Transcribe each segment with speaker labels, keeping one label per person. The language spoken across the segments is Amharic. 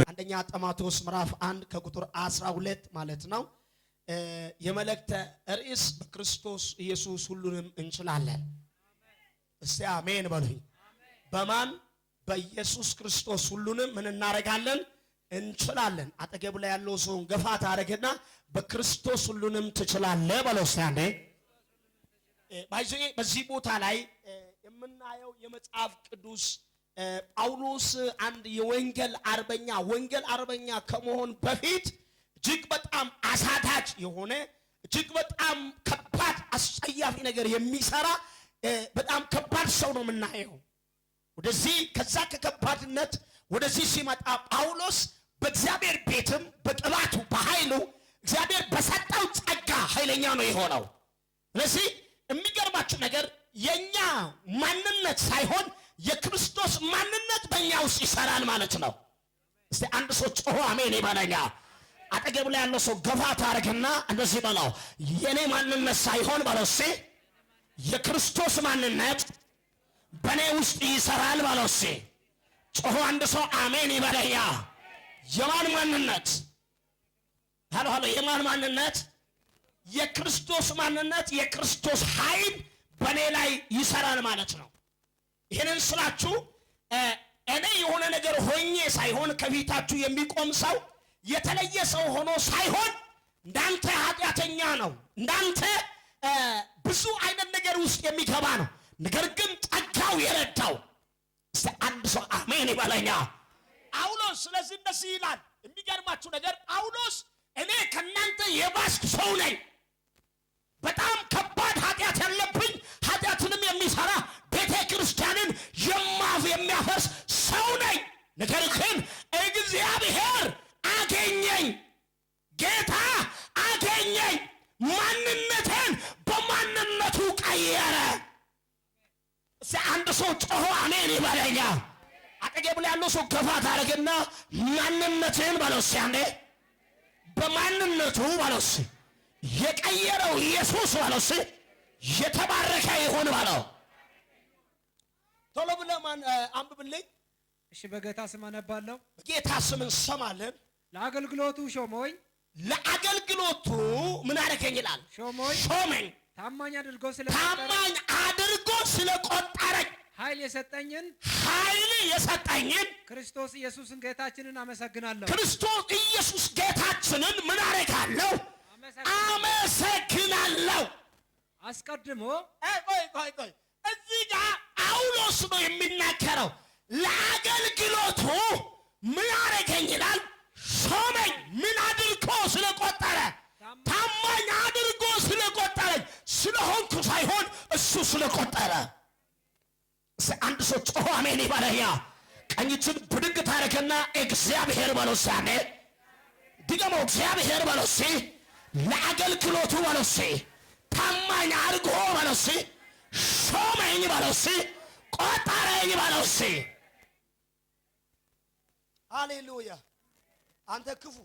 Speaker 1: አንደኛ ጢሞቴዎስ ምዕራፍ 1 ከቁጥር 12 ማለት ነው። የመልእክተ ርዕስ በክርስቶስ ኢየሱስ ሁሉንም እንችላለን። እስቲ አሜን በሉኝ። በማን በኢየሱስ ክርስቶስ ሁሉንም ምን እናረጋለን? እንችላለን። አጠገብ ላይ ያለው ሰው ገፋ ታረግና በክርስቶስ ሁሉንም ትችላለህ በለው። ሲያንዴ በዚህ ቦታ ላይ የምናየው የመጽሐፍ ቅዱስ ጳውሎስ አንድ የወንጌል አርበኛ ከመሆን በፊት እጅግ በጣም አሳታች የሆነ እጅግ በጣም ከባድ አስጸያፊ ነገር የሚሰራ በጣም ከባድ ሰው ነው የምናየው። ወደዚህ ከዛ ከከባድነት ወደዚህ ሲመጣ ጳውሎስ በእግዚአብሔር ቤትም በቅባቱ በኃይሉ እግዚአብሔር በሰጠው ጸጋ ኃይለኛ ነው የሆነው። ስለዚህ የሚገርማችሁ ነገር የኛ ማንነት ሳይሆን የክርስቶስ ማንነት በእኛ ውስጥ ይሰራል ማለት ነው። እስቲ አንድ ሰው ጮሆ አሜን ይበለኛ። አጠገብ ላይ ያለው ሰው ገፋ ታረግና እንደዚህ በለው፣ የኔ ማንነት ሳይሆን በለው እስቲ የክርስቶስ ማንነት በኔ ውስጥ ይሰራል በለው እስቲ። ጮሆ አንድ ሰው አሜን ይበለኛ። የማን ማንነት? ሃሎ የማን ማንነት? የክርስቶስ ማንነት፣ የክርስቶስ ኃይል በኔ ላይ ይሰራል ማለት ነው። ይሄንን ስላችሁ እኔ የሆነ ነገር ሆኜ ሳይሆን ከፊታችሁ የሚቆም ሰው የተለየ ሰው ሆኖ ሳይሆን እንዳንተ ኃጢአተኛ ነው፣ እንዳንተ ብዙ አይነት ነገር ውስጥ የሚገባ ነው። ነገር ግን ጸጋው የረዳው እስቲ አንድ ሰው አሜን ይበለኛ። ጳውሎስ ስለዚህ እንደዚህ ይላል። የሚገርማችሁ ነገር ጳውሎስ እኔ ከናንተ የባስኩ ሰው ነኝ፣ በጣም ከባድ ኃጢአት ያለብኝ ኃጢአትንም የሚሰራ ቤተ ክርስቲያንን የሚያፈርስ ሰው ነኝ። ነገር ግን እግዚአብሔር አገኘኝ፣ ጌታ አገኘኝ፣ ማንነቴን በማንነቱ ቀየረ። አንድ ሰው ጮሆ አሜን ይበለኛ። አጠገብ ላይ ያለው ሰው ገፋ ታረግና ማንነቴን በለው እስኪ አንዴ በማንነቱ በለው እስኪ የቀየረው ኢየሱስ በለው እስኪ የተባረከ ይሁን በለው። ቶሎ ብለህ አንብብልኝ።
Speaker 2: እሺ በጌታ ስም አነባለሁ።
Speaker 1: በጌታ ስም እንሰማለን።
Speaker 2: ለአገልግሎቱ ሾመኝ፣
Speaker 1: ለአገልግሎቱ ምን አደረገኝ ይላል? ሾመኝ፣
Speaker 2: ታማኝ አድርጎ ስለቆጠረኝ ኃይል የሰጠኝን ክርስቶስ ኢየሱስን ጌታችንን አመሰግናለሁ።
Speaker 1: ክርስቶስ ኢየሱስ ጌታችንን ምን አደርጋለሁ? አመሰግናለሁ።
Speaker 2: አስቀድሞ
Speaker 1: ቆይ እዚህ ጋር ጳውሎስ ነው የሚናገረው። ለአገልግሎቱ ምን አደረገኝ ይላል? ሾመኝ። ምን አድርጎ ስለቆጠረ? ታማኝ አድርጎ ስለቆጠረኝ፣ ስለሆንኩ ሳይሆን እሱ ስለቆጠረ። አንድ ሰው ጮሆ አሜን ይበለኛ። ቀኝችን ብድግ ታረከና እግዚአብሔር በለው እስኪ አሜን ድገሞ። እግዚአብሔር በለው እስኪ ለአገልግሎቱ በለው እስኪ ታማኝ አድርጎ በለው እስኪ ሾመኝ በለው እስኪ ቆጠረኝ በለው እስኪ። ሃሌሉያ። አንተ ክፉ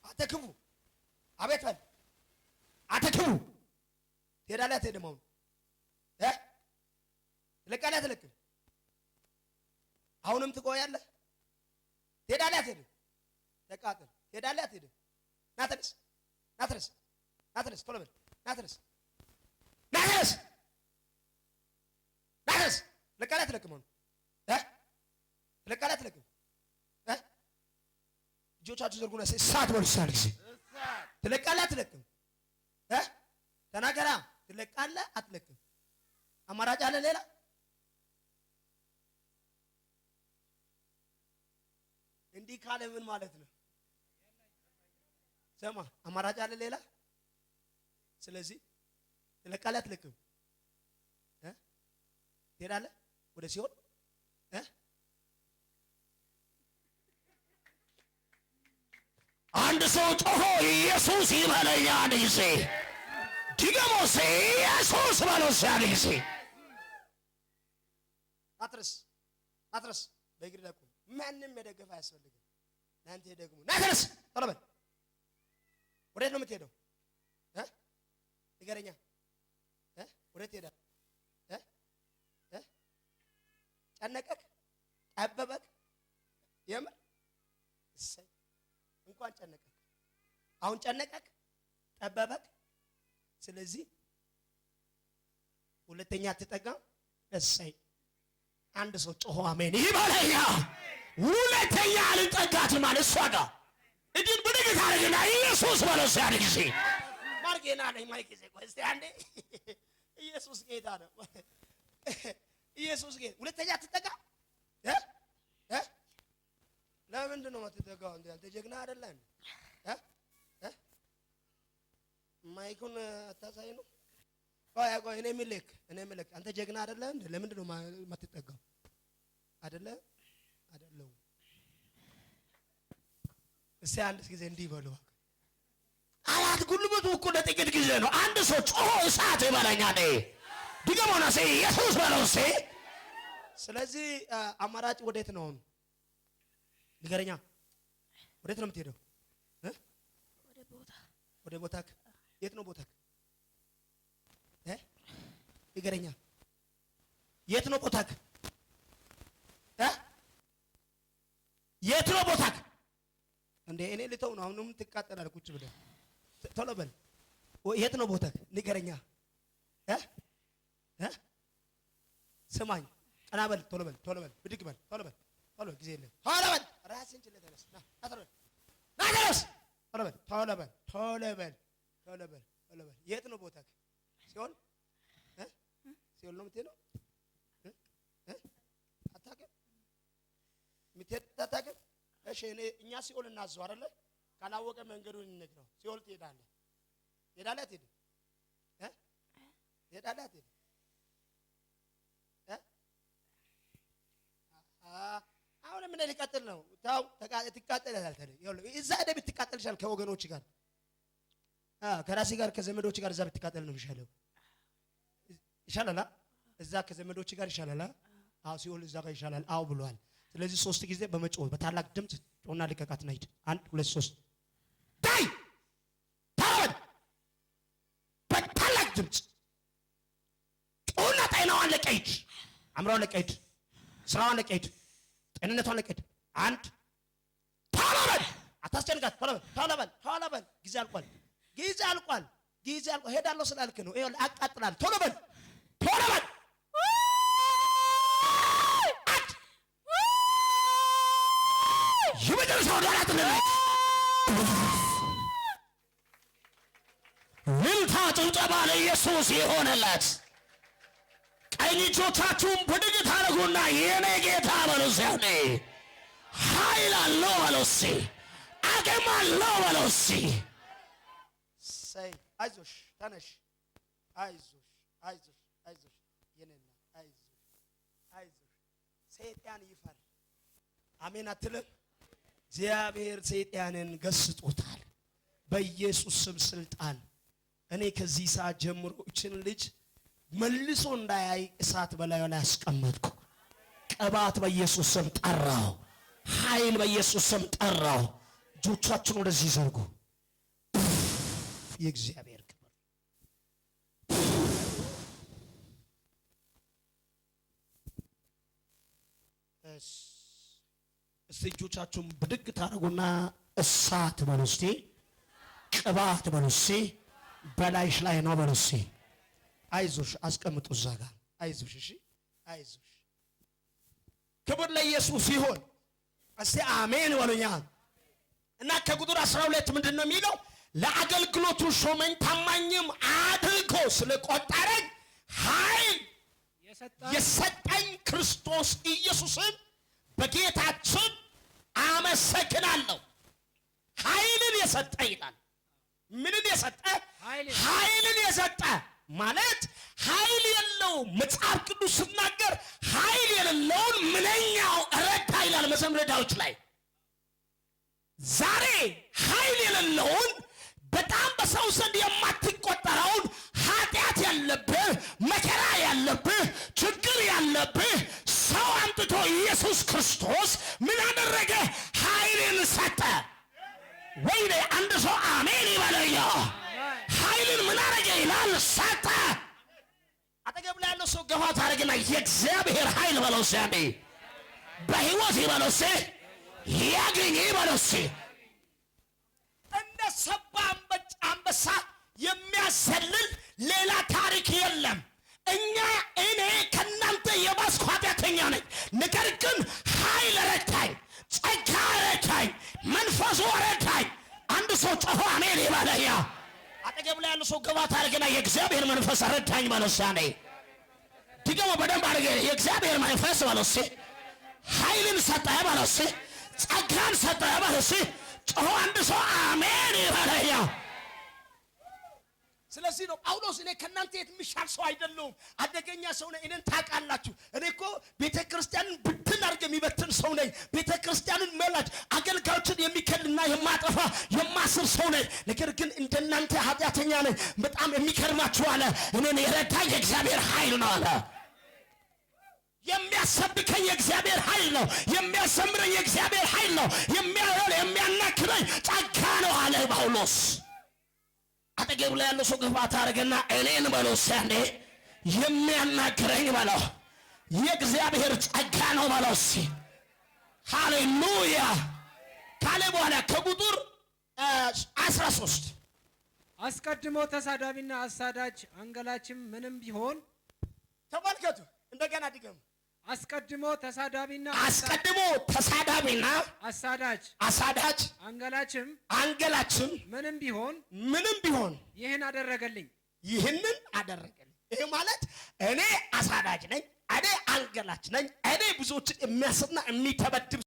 Speaker 1: አንተ ክፉ አቤት በል አንተ ክፉ ትሄዳለህ አትሄድም? አሁን ትለቃለህ አትለቅም? አሁንም ትቆያለህ? ትሄዳለህ አትሄድም? ተቃጠል። ትሄዳለህ አትሄድም? ና ተነስ ቶሎ በል ና ተነስ ትለቃለህ አትለቅም? አሁን ትለቃለህ አትለቅም? እጆቻችሁ ዘርጉና እሳት በሉ። ሳል ጊዜ ትለቃለህ አትለቅም? ተናገራ። ትለቃለህ አትለቅም? አማራጭ አለ ሌላ? እንዲህ ካለ ምን ማለት ነው? ሰማ አማራጭ አለ ሌላ? ስለዚህ ትለቃለህ አትለቅም? ትሄዳለህ ወደ ሲኦል? አንድ ሰው ጮሆ ኢየሱስ ይበለኛ ጊዜ ድገሞ ኢየሱስ በለው ጊዜ አትረስ በእግር ላይ ቁም። ማንም መደገፍ አያስፈልግም። እናንተ ደግሞ ናትረስ ቶሎ በል። ወዴት ነው የምትሄደው? ንገረኛ። ወዴት ትሄዳለህ? አሁን ጨነቀክ ጠበበክ ስለዚህ ሁለተኛ አትጠጋም እሰይ አንድ ሰው ጮሆ አሜን ይበለኛ ሁለተኛ አልጠጋትም ማለት እሷ ጋር እድል ብድግ ታረግና ኢየሱስ በለው ሲያድግሲ ማርጌና ላይ ማይክ ይዘህ ቆይ እስቲ አንዴ ኢየሱስ ጌታ ነው ኢየሱስ ጌታ ሁለተኛ አትጠጋ ለምንድን ነው የማትጠጋው እንዴ አንተ ጀግና አይደለም ማይኩን አታሳይ ነው ቆይ እኔ ምልክ አንተ ጀግና አይደለም እንዴ ለምንድን ነው የማትጠጋው አይደለም እስቲ አንድ ጊዜ እንዲህ በለው አላት ጉልበቱ እኮ ለጥቂት ጊዜ ነው አንድ ሰው ጮሆ እሳት ይበላኛል ድገሞና ሰይ ኢየሱስ በለው ሰይ ስለዚህ አማራጭ ወዴት ነው ንገረኛ ወዴት ነው የምትሄደው ወደ ቦታክ የት ነው ቦታክ ንገረኛ የት ነው ቦታክ የት ነው ቦታክ እንዴ እኔ ልተው ነው አሁንም ትቃጠላለህ ቁጭ ብለህ ቶሎ በል የት ነው ቦታክ ንገረኛ ስማኝ ቀና በል ቶሎ በል ብድግ በል ቶሎ ጊዜ የለም ቶሎ በል ራስህን ችለህ ተነስ ና ተነስ ቶሎ በል የት ነው ቦታክ ሲኦል ነው የምትሄደው አታውቅም እሺ እኛ ሲኦል እናዘው አይደለ ካላወቀ መንገዱን እንነግረው ሲኦል ትሄዳለህ አሁን ምን ሊቀጥል ነው ታው ትቃጠላለህ እዛ ሄደህ ብትቃጠል ይሻላል ከወገኖች ጋር ከራሴ ጋር ከዘመዶች ጋር እዛ ብትቃጠል ነው ይሻላል እዛ ከዘመዶች ጋር ይሻላል ሲኦል እዛ ጋር ይሻላል ብሏል ስለዚህ 3 ጊዜ በመጮህ በታላቅ ድምጽ ጮና ልቀቃት ናይድ 1 2 3 ዳይ ታረድ በታላቅ ድምጽ ጮና ጤናዋን ለቀይድ አምራውን ለቀይድ ስራዋን ለቀይድ ጤንነቷን ለቀይድ 1 ታረድ አታስጨንቃት ታረበል ጊዜ አልቋል ሄዳለሁ ስላልክ ነው ይኸው አቃጥላል ቶሎ በል ይበደርሰው ዳላት ነው ልልታ ጭብጨባ ለኢየሱስ ይሆንለት ቀኝ እጆቻችሁን ብድግ ታረጉና የኔ ጌታ በሉስ ያኔ ኃይል አለው በሉስ አቅም አለው በሉስ ሳይ አይዞሽ ተነሽ አይዞሽ የኔና አይዞሽ ሰይጣን ይፈር አሜን አትልም እግዚአብሔር ሰይጣንን ገስጦታል በኢየሱስ ስም ስልጣን እኔ ከዚህ ሰዓት ጀምሮ እችን ልጅ መልሶ እንዳያይ እሳት በላዩ ላይ አስቀመጥኩ ቅባት በኢየሱስ ስም ጠራው ኃይል በኢየሱስ ስም ጠራው እጆቻችሁን ወደዚህ ዘርጉ የእግዚአብሔር ክብር እጆቻችሁን ብድግ ታረጉና እሳት በሉ እስቲ ቅባት በሉ እስቲ በላይሽ ላይ ነው በሉ እስቲ አይዞሽ አስቀምጡ እዛ ጋር አይዞሽ እሺ አይዞሽ ክብር ለኢየሱስ ይሁን እስቲ አሜን በሉኛ እና ከቁጥር 12 ምንድነው የሚለው ለአገልግሎቱ ሾመኝ ታማኝም አድርጎ ስለቆጠረኝ ኃይል የሰጠኝ ክርስቶስ ኢየሱስን በጌታችን አመሰግናለሁ ኃይልን የሰጠ ይላል ምንን የሰጠ ኃይልን የሰጠ ማለት ኃይል የለው መጽሐፍ ቅዱስ ሲናገር ኃይል የሌለውን ምንኛው ረታ ይላል መዝሙረ ዳዊት ላይ ዛሬ ኃይል የሌለውን በጣም በሰው ዘንድ የማትቆጠረውን ኃጢአት ያለብህ መከራ ያለብህ ችግር ያለብህ ሰው አምጥቶ ኢየሱስ ክርስቶስ ምን አደረገ ኃይልን ሰጠ ወይኔ አንድ ሰው አሜን ይበለኝ ኃይልን ምን አረገ ይላል ሰጠ አጠገብ ላይ ያለው ሰው ገፋ ታረግና የእግዚአብሔር ኃይል በለው ሲያኔ በህይወት ይበለው ሲ ያገኝ ይበለው ሲ እንደ ሰባ የሚያሰልል ሌላ ታሪክ የለም። እኔ ከናንተ የባስኩ ኃጢአተኛ ነኝ። ነገር ግን ኃይል ረዳኝ፣ ጸጋ ረዳኝ፣ መንፈሱ ረዳኝ። አንድ ሰው ጮሆ አሜን ይበለያ። አጠገብ ላይ ያለው ሰው ገባ ታርገና የእግዚአብሔር መንፈስ ረዳኝ ማለት ነው። ድገሞ በደንብ አድርገ የእግዚአብሔር መንፈስ ማለት ነው ኃይልን ሰጠህ ማለት ነው፣ ጸጋን ሰጠህ ማለት ነው። ጮሆ አንድ ሰው አሜን ይበለያ። ስለዚህ ነው ጳውሎስ እኔ ከናንተ የምሻል ሰው አይደለሁም፣ አደገኛ ሰው ነኝ። እኔን ታውቃላችሁ። እኔ እኮ ቤተክርስቲያንን ብትን አድርጌ የሚበትን ሰው ነኝ። ቤተክርስቲያንን መላጭ አገልጋዮችን የሚከልና የማጠፋ የማስር ሰው ነኝ። ነገር ግን እንደናንተ ኃጢአተኛ ነኝ። በጣም የሚከርማችሁ አለ እኔን የረዳኝ የእግዚአብሔር ኃይል ነው አለ። የሚያሰብከኝ የእግዚአብሔር ኃይል ነው። የሚያሰምረኝ የእግዚአብሔር ኃይል ነው። የሚያናክረኝ ጸጋ ነው አለ ጳውሎስ። አጠገብ ላይ ያለው ሰው ግፋት አድርገና እኔን በለው ሰንዴ የሚያናግረኝ በለው የእግዚአብሔር ጸጋ ነው በለው። ሃሌሉያ ካለ በኋላ ከቁጥር 13
Speaker 2: አስቀድሞ ተሳዳቢና አሳዳጅ አንገላችም ምንም ቢሆን
Speaker 1: ተመልከቱ። እንደገና ድገም።
Speaker 2: አስቀድሞ ተሳዳቢና አሳዳጅ አንገላችም ምንም ቢሆን ይህንን አደረገልኝ። ይሄ ማለት እኔ አሳዳጅ ነኝ፣ እኔ አንገላች ነኝ፣ እኔ ብዙዎችን የሚያስርና የሚተበድብ